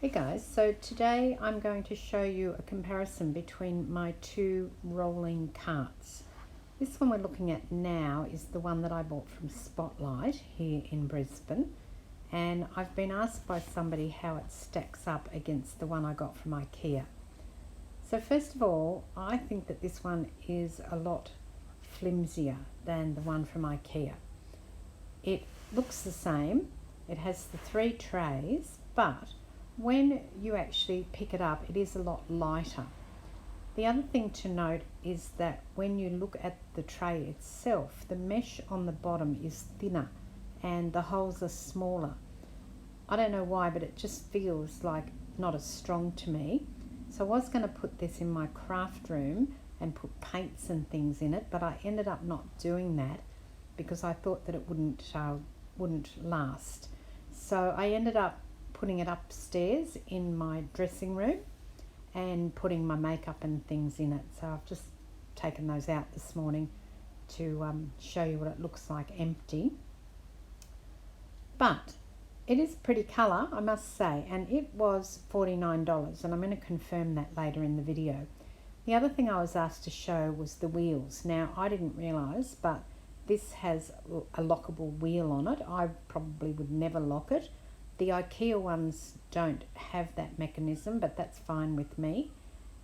Hey guys, so today I'm going to show you a comparison between my two rolling carts. This one we're looking at now is the one that I bought from Spotlight here in Brisbane, and I've been asked by somebody how it stacks up against the one I got from Ikea. So first of all, I think that this one is a lot flimsier than the one from Ikea. It looks the same, it has the 3 trays, but when you actually pick it up, it is a lot lighter. The other thing to note is that when you look at the tray itself, the mesh on the bottom is thinner and the holes are smaller. I don't know why, but it just feels like not as strong to me. So I was going to put this in my craft room and put paints and things in it, but I ended up not doing that because I thought that it wouldn't last. So I ended up putting it upstairs in my dressing room and putting my makeup and things in it. So I've just taken those out this morning to show you what it looks like empty. But it is pretty colour, I must say, and it was $49, and I'm going to confirm that later in the video. The other thing I was asked to show was the wheels. Now, I didn't realise, but this has a lockable wheel on it. I probably would never lock it. The Ikea ones don't have that mechanism, but that's fine with me.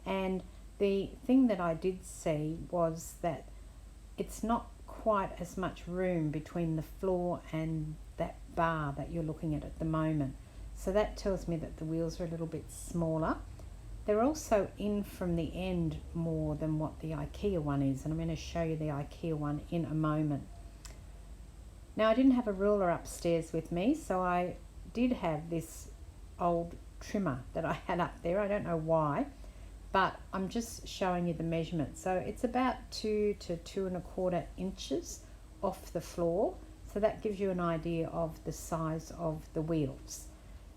And the thing that I did see was that it's not quite as much room between the floor and that bar that you're looking at the moment. So that tells me that the wheels are a little bit smaller. They're also in from the end more than what the Ikea one is, and I'm going to show you the Ikea one in a moment. Now, I didn't have a ruler upstairs with me, so I did have this old trimmer that I had up there. I don't know why, but I'm just showing you the measurement. So it's about 2 to 2¼ inches off the floor. So that gives you an idea of the size of the wheels.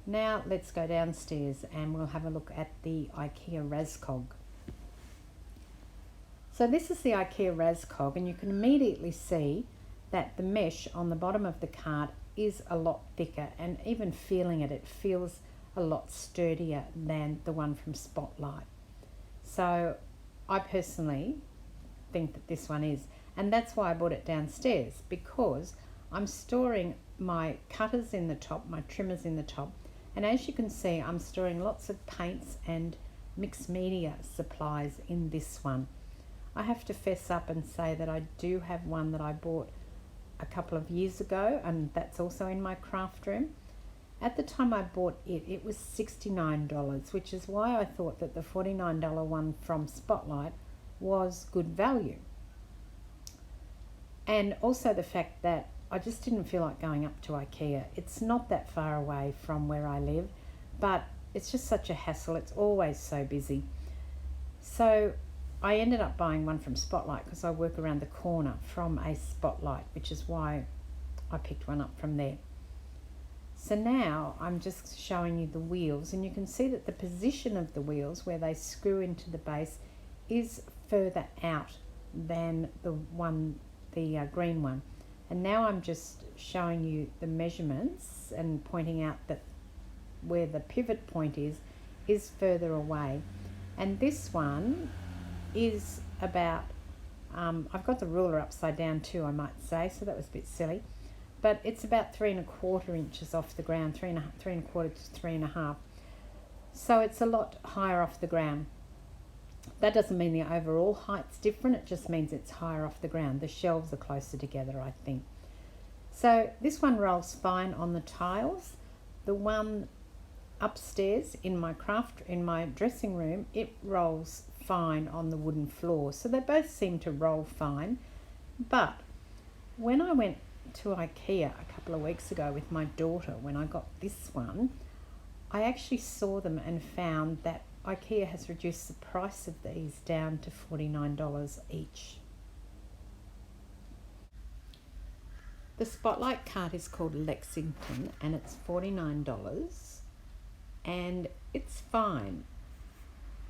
Now let's go downstairs and we'll have a look at the Ikea Raskog. So this is the Ikea Raskog, and you can immediately see that the mesh on the bottom of the cart is a lot thicker, and even feeling it, it feels a lot sturdier than the one from Spotlight. So I personally think that this one is, and that's why I bought it downstairs, because I'm storing my cutters in the top, my trimmers in the top, and as you can see, I'm storing lots of paints and mixed media supplies in this one. I have to fess up and say that I do have one that I bought a couple of years ago, and that's also in my craft room. At the time I bought it, it was $69, which is why I thought that the $49 one from Spotlight was good value. And also the fact that I just didn't feel like going up to Ikea. It's not that far away from where I live, but it's just such a hassle. It's always so busy. So I ended up buying one from Spotlight because I work around the corner from a Spotlight, which is why I picked one up from there. So now I'm just showing you the wheels, and you can see that the position of the wheels where they screw into the base is further out than the green one. And now I'm just showing you the measurements and pointing out that where the pivot point is further away. And this one is about, I've got the ruler upside down too, I might say, so that was a bit silly, but it's about 3¼ inches off the ground, 3¼ to 3½. So it's a lot higher off the ground. That doesn't mean the overall height's different, it just means it's higher off the ground. The shelves are closer together, I think. So this one rolls fine on the tiles. The one upstairs in my dressing room, it rolls fine on the wooden floor. So they both seem to roll fine. But when I went to Ikea a couple of weeks ago with my daughter, when I got this one, I actually saw them and found that Ikea has reduced the price of these down to $49 each. The Spotlight cart is called Lexington, and it's $49, and it's fine.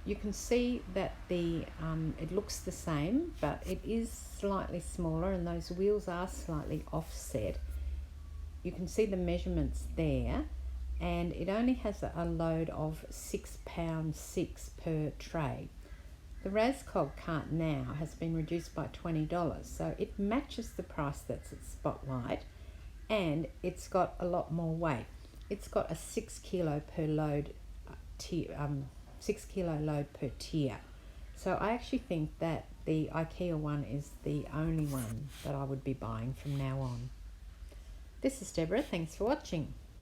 You can see that it looks the same, but it is slightly smaller, and those wheels are slightly offset. You can see the measurements there, and it only has a load of £6.6 per tray. The Raskog cart now has been reduced by $20, so it matches the price that's at Spotlight, and it's got a lot more weight. It's got a 6 kilo per load, 6 kilo load per tier. So I actually think that the Ikea one is the only one that I would be buying from now on. This is Deborah. Thanks for watching.